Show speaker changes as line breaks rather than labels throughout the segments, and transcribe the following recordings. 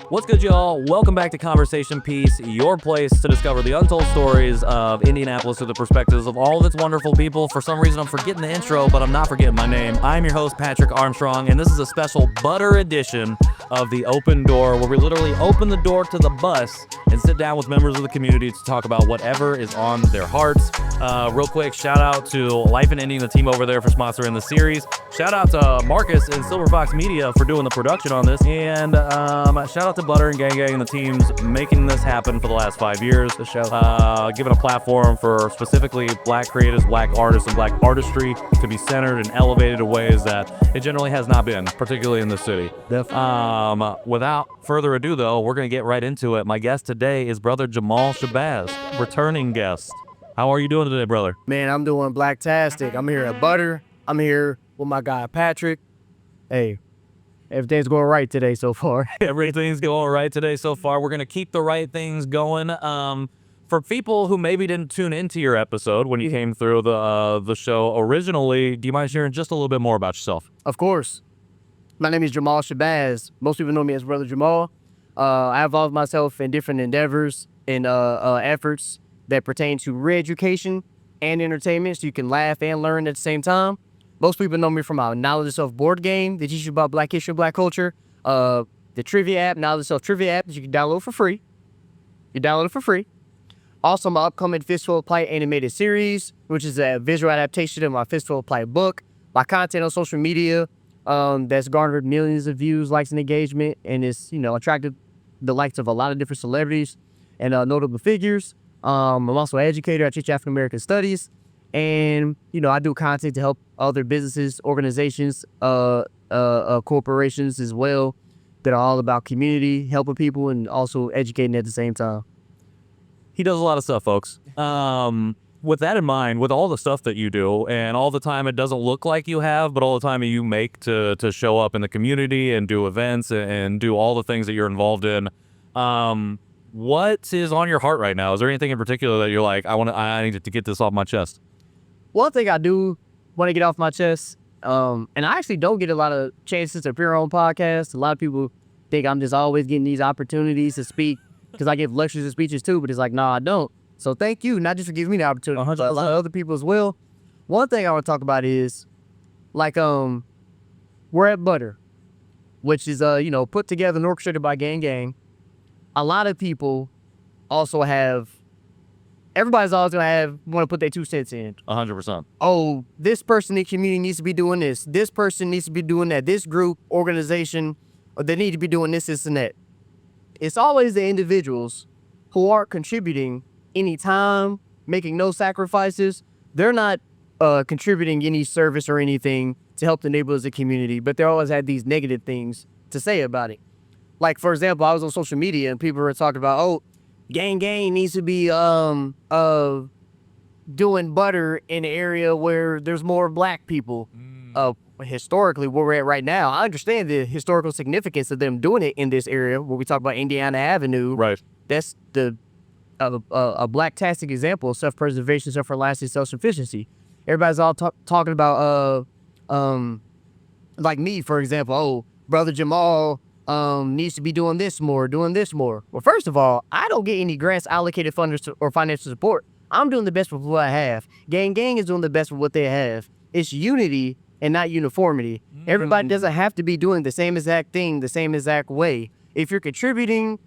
What's good, y'all? Welcome back to Conversation Piece, your place to discover the untold stories of Indianapolis through the perspectives of all of its wonderful people. For some reason, I'm forgetting the intro, but I'm not forgetting my name. I'm your host, Patrick Armstrong, and this is a special butter edition of The Open Door, where we literally open the door to the bus and sit down with members of the community to talk about whatever is on their hearts. Real quick, shout out to Life in Indy and the team over there for sponsoring the series. Shout out to Marcus and Silver Fox Media for doing the production on this. And shout out to Butter and Gang Gang and the teams making this happen for the last 5 years. The show giving a platform for specifically Black creatives, Black artists, and Black artistry to be centered and elevated in ways that it generally has not been, particularly in the city. Without further ado, though, we're going to get right into it. My guest today is brother Jamaal Shabazz, returning guest. How are you doing today, brother?
Man, I'm doing blacktastic. I'm here at Butter. I'm here with my guy, Patrick. Hey, everything's going right today so far.
Everything's going right today so far. We're going to keep the right things going. For people who maybe didn't tune into your episode when you came through the show originally, do you mind sharing just a little bit more about yourself?
Of course. My name is Jamaal Shabazz. Most people know me as Brother Jamaal. I involve myself in different endeavors and efforts that pertain to re-education and entertainment, so you can laugh and learn at the same time. Most people know me from our Knowledge of Self board game that teaches you about Black history and Black culture. The trivia app, Knowledge of Self trivia app, that you can download for free. You download it for free. Also, my upcoming Fistful of Play animated series, which is a visual adaptation of my Fistful of Play book. My content on social media that's garnered millions of views, likes, and engagement, and it's, attracted the likes of a lot of different celebrities and notable figures. I'm also an educator. I teach African American studies, and I do content to help other businesses, organizations, corporations as well, that are all about community, helping people, and also educating at the same time.
He does a lot of stuff, folks. With that in mind, with all the stuff that you do and all the time it doesn't look like you have, but all the time you make to show up in the community and do events and do all the things that you're involved in, what is on your heart right now? Is there anything in particular that you're like, I need to get this off my chest?
One thing I do want to get off my chest, and I actually don't get a lot of chances to appear on podcasts. A lot of people think I'm just always getting these opportunities to speak because I give lectures and speeches too, but it's like, no, I don't. So thank you, not just for giving me the opportunity,
100%.
but a lot of other people as well. One thing I want to talk about is, we're at Butter, which is, put together and orchestrated by Gang Gang. A lot of people also everybody's always going to want to put their 2 cents in.
100%.
Oh, this person in the community needs to be doing this. This person needs to be doing that. This group, organization, they need to be doing this, and that. It's always the individuals who aren't contributing any time, making no sacrifices. They're not contributing any service or anything to help the neighborhoods of the community, but they always had these negative things to say about it. Like, for example, I was on social media and people were talking about, Gang Gang needs to be doing Butter in an area where there's more Black people. Historically, where we're at right now, I understand the historical significance of them doing it in this area where we talk about Indiana Avenue.
Right.
That's a black-tastic example of self-preservation, self-reliance, self-sufficiency. Everybody's all talking about, like me, for example, Brother Jamaal needs to be doing this more. Well, first of all, I don't get any grants, allocated funders, or financial support. I'm doing the best with what I have. Gang Gang is doing the best with what they have. It's unity and not uniformity. Everybody doesn't have to be doing the same exact thing, the same exact way. If you're contributing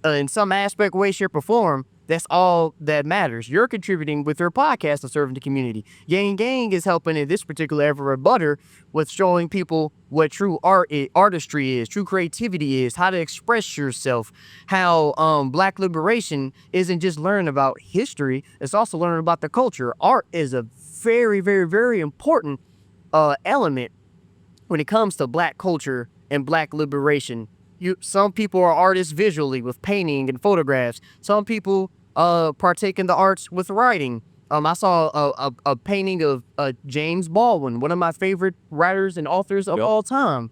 in some aspect, way, shape, or form, that's all that matters. You're contributing with your podcast and serving the community. Gang Gang is helping in this particular effort at Butter with showing people what true artistry is, true creativity is, how to express yourself, how Black liberation isn't just learning about history, it's also learning about the culture. Art is a very, very, very important element when it comes to Black culture and Black liberation. Some people are artists visually with painting and photographs. Some people partake in the arts with writing. I saw a painting of James Baldwin, one of my favorite writers and authors of all time.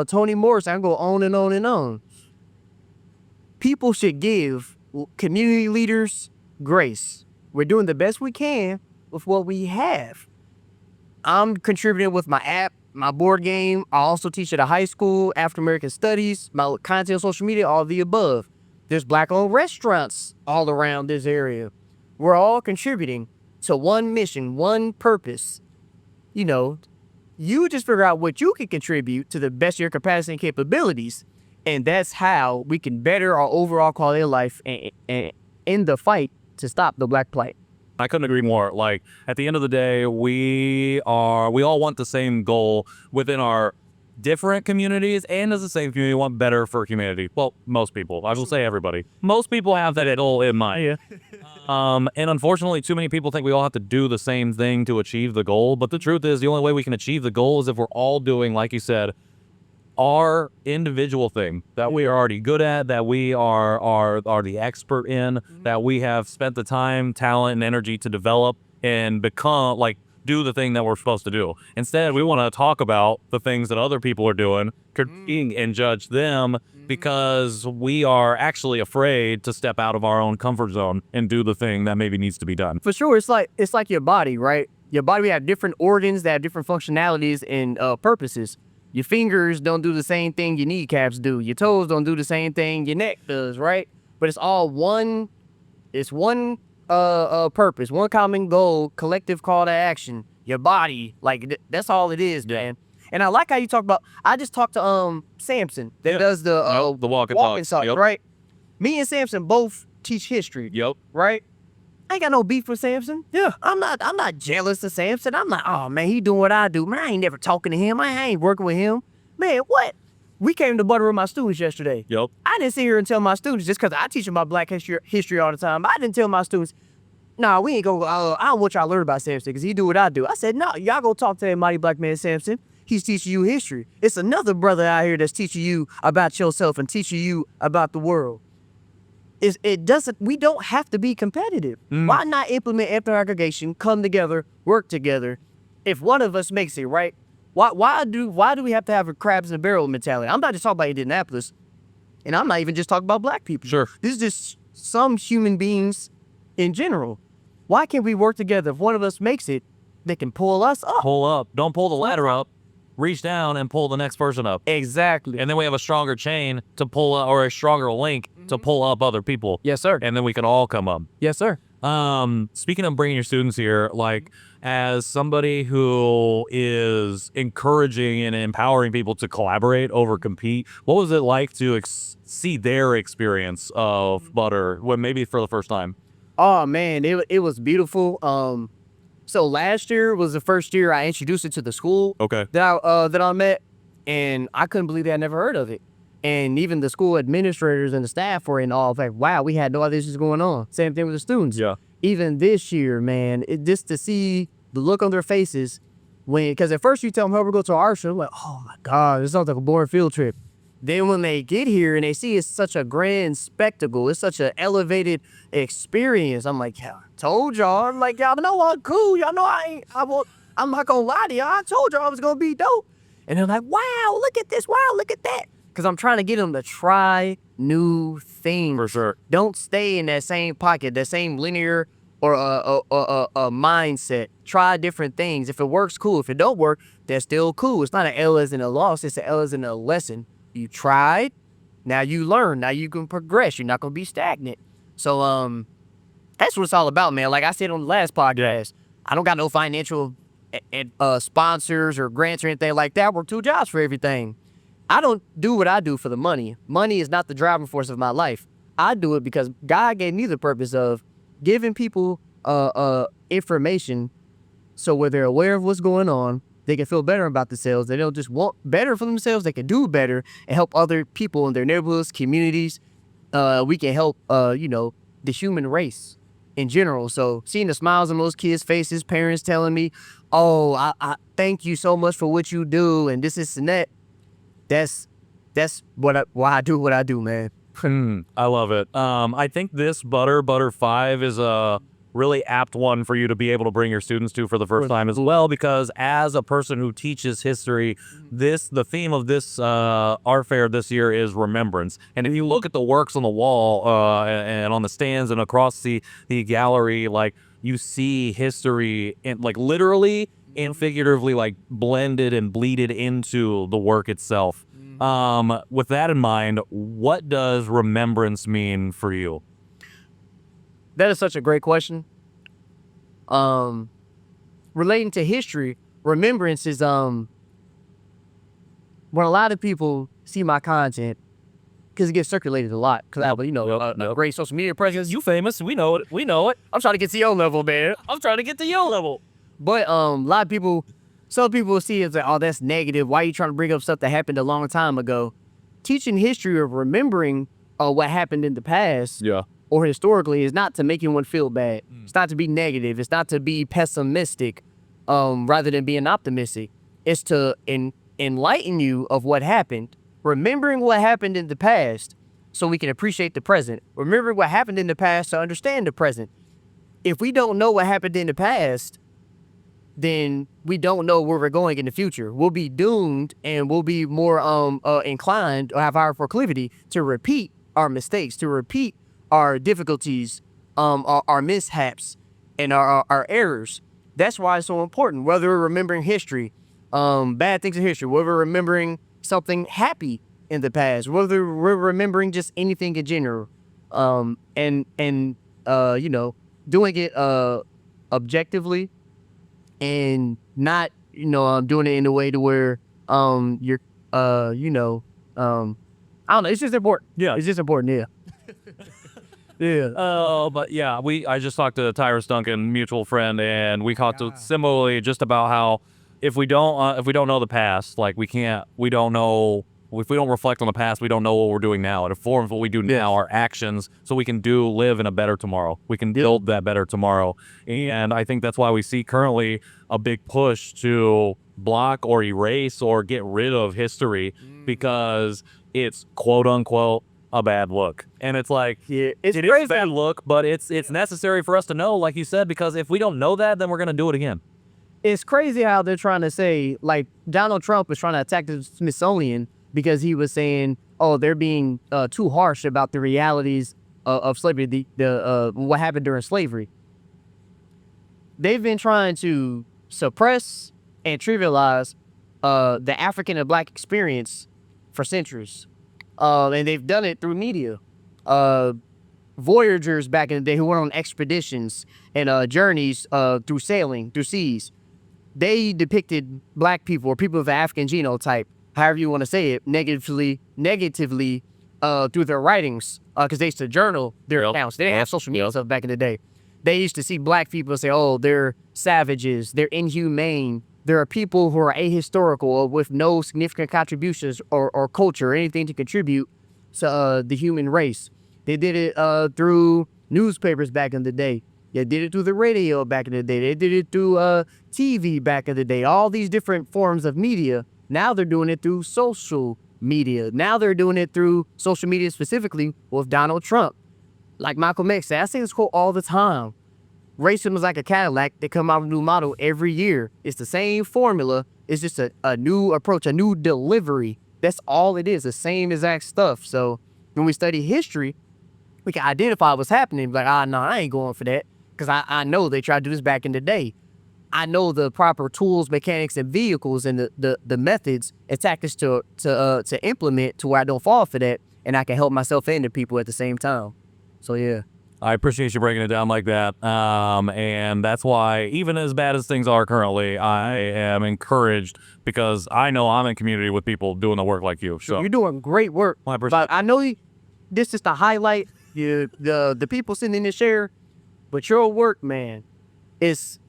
Toni Morrison. I can go on and on and on. People should give community leaders grace. We're doing the best we can with what we have. I'm contributing with my app, my board game. I also teach at a high school, African American studies, my content on social media, all the above. There's black-owned restaurants all around this area. We're all contributing to one mission, one purpose. You know, you just figure out what you can contribute to the best of your capacity and capabilities, and that's how we can better our overall quality of life and in the fight to stop the Black plight.
I couldn't agree more. Like, at the end of the day, we all want the same goal within our different communities, and as the same community, want better for humanity. Well, most people. I will say everybody. Most people have that goal in mind. And unfortunately, too many people think we all have to do the same thing to achieve the goal. But the truth is, the only way we can achieve the goal is if we're all doing, like you said, our individual thing that we are already good at, that we are the expert in, that we have spent the time, talent, and energy to develop and become, like, do the thing that we're supposed to do. Instead, we want to talk about the things that other people are doing, critique and judge them because we are actually afraid to step out of our own comfort zone and do the thing that maybe needs to be done.
For sure, it's like your body, right? Your body, we have different organs that have different functionalities and purposes. Your fingers don't do the same thing your kneecaps do. Your toes don't do the same thing your neck does, right? But it's all one. It's one purpose, one common goal, collective call to action. Your body, like that's all it is, man. And I like how you talk about. I just talked to Samson that does the
walk and talk,
yep. Right? Me and Samson both teach history.
Yep.
Right? I ain't got no beef with Samson. Yeah. I'm not jealous of Samson. I'm like, oh man, he doing what I do. Man, I ain't never talking to him. I ain't working with him. Man, what? We came to butter with my students yesterday.
Yep.
I didn't sit here and tell my students, just because I teach them about black history all the time, I didn't tell my students, nah, we ain't go, I don't want y'all to learn about Samson because he do what I do. I said, no, y'all go talk to that mighty black man Samson. He's teaching you history. It's another brother out here that's teaching you about yourself and teaching you about the world. We don't have to be competitive. Why not implement ethnic aggregation, come together, work together? If one of us makes it, right? Why do we have to have a crabs in a barrel mentality? I'm not just talking about Indianapolis, and I'm not even just talking about black people.
Sure.
This is just some human beings in general. Why can't we work together? If one of us makes it, they can pull us up.
Pull up. Don't pull the ladder up. Reach down and pull the next person up.
Exactly.
And then we have a stronger chain to pull up, or a stronger link to pull up other people.
Yes, sir.
And then we can all come up.
Yes, sir.
Speaking of bringing your students here, like, as somebody who is encouraging and empowering people to collaborate over compete, what was it like to see their experience of butter when maybe for the first time?
Oh man, it was beautiful. So last year was the first year I introduced it to the school.
Okay.
That I met, and I couldn't believe I never heard of it. And even the school administrators and the staff were in awe of, like, wow, we had no idea this was going on. Same thing with the students.
Yeah.
Even this year, man, just to see the look on their faces because at first you tell them, hey, we're going to an art show. I'm like, oh my God, this sounds like a boring field trip. Then when they get here and they see it's such a grand spectacle, it's such an elevated experience. I'm like, yeah, I told y'all. I'm like, y'all know I'm cool. Y'all know I'm not gonna lie to y'all. I told y'all it was gonna be dope. And they're like, wow, look at this. Wow, look at that. Because I'm trying to get them to try new things.
For sure.
Don't stay in that same pocket, that same linear or a mindset. Try different things. If it works, cool. If it don't work, that's still cool. It's not an L as in a loss. It's an L as in a lesson. You tried, now you learn, now you can progress. You're not gonna be stagnant. So that's what it's all about, man. Like I said on the last podcast, I don't got no financial sponsors or grants or anything like that. I work 2 jobs for everything. I don't do what I do for the money. Money is not the driving force of my life. I do it because God gave me the purpose of giving people information so where they're aware of what's going on, they can feel better about themselves. They don't just want better for themselves. They can do better and help other people in their neighborhoods, communities. We can help, the human race in general. So seeing the smiles on those kids' faces, parents telling me, oh, I thank you so much for what you do. And this and that. That's why I do what I do, man.
I love it. I think this Butter 5 is a really apt one for you to be able to bring your students to for the first time as well, because as a person who teaches history, the theme of this art fair this year is remembrance. And if you look at the works on the wall and on the stands and across the gallery, like, you see history in, like, literally and figuratively, like, blended and bleeded into the work itself. With that in mind, what does remembrance mean for you?
That is such a great question. Relating to history, remembrance is when a lot of people see my content, because it gets circulated a lot. Because I have, a great social media presence.
You famous? We know it. We know it.
I'm trying to get to your level, man.
I'm trying to get to your level.
But a lot of people, some people see it as like, oh, that's negative. Why are you trying to bring up stuff that happened a long time ago? Teaching history or remembering what happened in the past, or historically, is not to make anyone feel bad. It's not to be negative. It's not to be pessimistic, rather than being optimistic. It's to enlighten you of what happened, remembering what happened in the past so we can appreciate the present. Remembering what happened in the past to understand the present. If we don't know what happened in the past, then we don't know where we're going in the future. We'll be doomed, and we'll be more inclined or have higher proclivity to repeat our mistakes, to repeat our difficulties, our mishaps, and our errors. That's why it's so important, whether we're remembering history, bad things in history, whether we're remembering something happy in the past, whether we're remembering just anything in general, and doing it objectively, and not, doing it in a way to where you're I don't know, it's just important.
Yeah.
It's just important, yeah. Yeah.
But yeah, I just talked to Tyrus Duncan, mutual friend, and we talked similarly just about how if we don't know the past, like, if we don't reflect on the past, we don't know what we're doing now. It informs what we do now, our actions, so we can live in a better tomorrow. We can build that better tomorrow. And I think that's why we see currently a big push to block or erase or get rid of history, because it's quote unquote a bad look. And it's like, it is a bad look, but it's necessary for us to know, like you said, because if we don't know that, then we're going to do it again.
It's crazy how they're trying to say, like, Donald Trump was trying to attack the Smithsonian because he was saying, oh, they're being too harsh about the realities of slavery, what happened during slavery. They've been trying to suppress and trivialize the African and Black experience for centuries. And they've done it through media. Voyagers back in the day who went on expeditions and journeys through sailing, through seas, they depicted Black people or people of the African genotype, however you want to say it, negatively through their writings, because they used to journal their accounts. They didn't have social media stuff back in the day. They used to see Black people and say, oh, they're savages, they're inhumane, there are people who are ahistorical or with no significant contributions or culture or anything to contribute to the human race. They did it through newspapers back in the day. They did it through the radio back in the day. They did it through TV back in the day. All these different forms of media. Now they're doing it through social media. Now they're doing it through social media, specifically with Donald Trump. Like Malcolm X said, I say this quote all the time. Racism is like a Cadillac. They come out with a new model every year. It's the same formula. It's just a new approach, a new delivery. That's all it is, the same exact stuff. So when we study history, we can identify what's happening. Like, no, I ain't going for that. Because I know they tried to do this back in the day. I know the proper tools, mechanics, and vehicles and the methods and tactics to implement to where I don't fall for that, and I can help myself and the people at the same time. So yeah.
I appreciate you breaking it down like that. And that's why, even as bad as things are currently, I am encouraged because I know I'm in community with people doing the work like you. So
you're doing great work.
Well,
but I know this is the highlight. The people sitting in this chair, but your work, man, is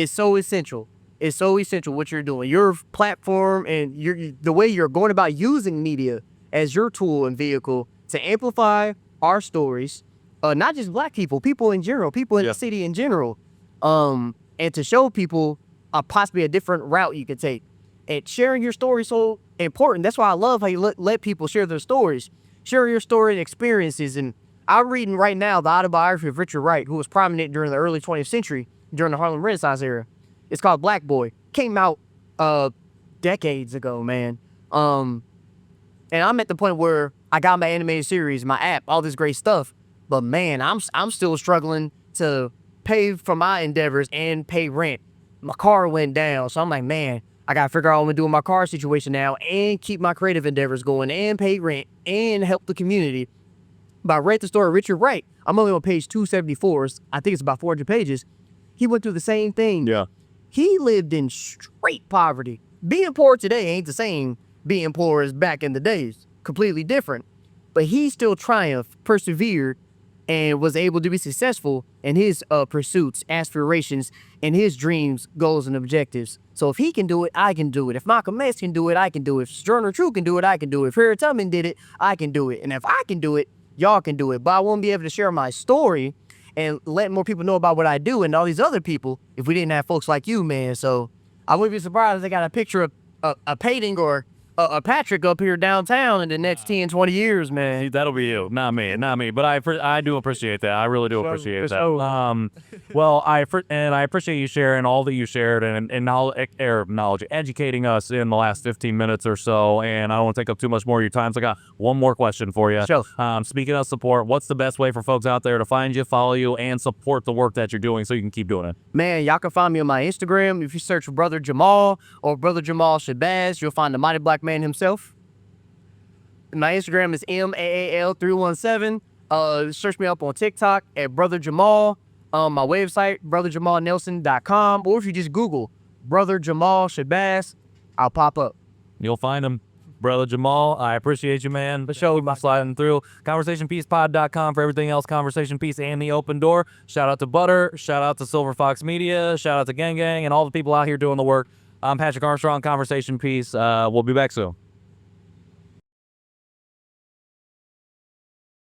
so essential. It's so essential what you're doing. Your platform and the way you're going about using media as your tool and vehicle to amplify our stories. Not just Black people, people in general, people in the city in general, and to show people possibly a different route you could take. And sharing your story is so important. That's why I love how you let people share their stories. Share your story and experiences and I'm reading right now the autobiography of Richard Wright, who was prominent during the early 20th century, during the Harlem Renaissance era. It's called Black Boy. Came out decades ago, man. And I'm at the point where I got my animated series, my app, all this great stuff. But man, I'm still struggling to pay for my endeavors and pay rent. My car went down, so I'm like, man, I gotta figure out what I'm gonna do with my car situation now and keep my creative endeavors going and pay rent and help the community. But I read the story of Richard Wright. I'm only on page 274. I think it's about 400 pages. He went through the same thing.
Yeah.
He lived in straight poverty. Being poor today ain't the same being poor as back in the days. Completely different. But he still triumphed, persevered, and was able to be successful in his pursuits, aspirations, and his dreams, goals, and objectives. So if he can do it, I can do it. If Malcolm X can do it, I can do it. If Sojourner Truth can do it, I can do it. If Harriet Tubman did it, I can do it. And if I can do it, y'all can do it. But I won't be able to share my story and let more people know about what I do and all these other people if we didn't have folks like you, man. So I wouldn't be surprised if they got a picture of a painting or a Patrick up here downtown in the next 10, 20 years, man.
That'll be you, not me. But I do appreciate that. I really do appreciate that.
So,
Well, I appreciate you sharing all that you shared and knowledge, educating us in the last 15 minutes or so. And I don't want to take up too much more of your time. So I got one more question for you.
Sure.
Speaking of support, what's the best way for folks out there to find you, follow you, and support the work that you're doing so you can keep doing it?
Man, y'all can find me on my Instagram. If you search for Brother Jamaal or Brother Jamaal Shabazz, you'll find the mighty black man himself. My Instagram is MAAL317. Search me up on TikTok at Brother Jamaal. My website, brotherjamalnelson.com. Or if you just Google Brother Jamaal Shabazz, I'll pop up.
You'll find him. Brother Jamaal, I appreciate you, man. The show by sliding through. ConversationPiecePod.com for everything else. Conversation Piece and the Open Door. Shout out to Butter. Shout out to Silver Fox Media. Shout out to Gang Gang and all the people out here doing the work. I'm Patrick Armstrong, Conversation Piece. We'll be back soon.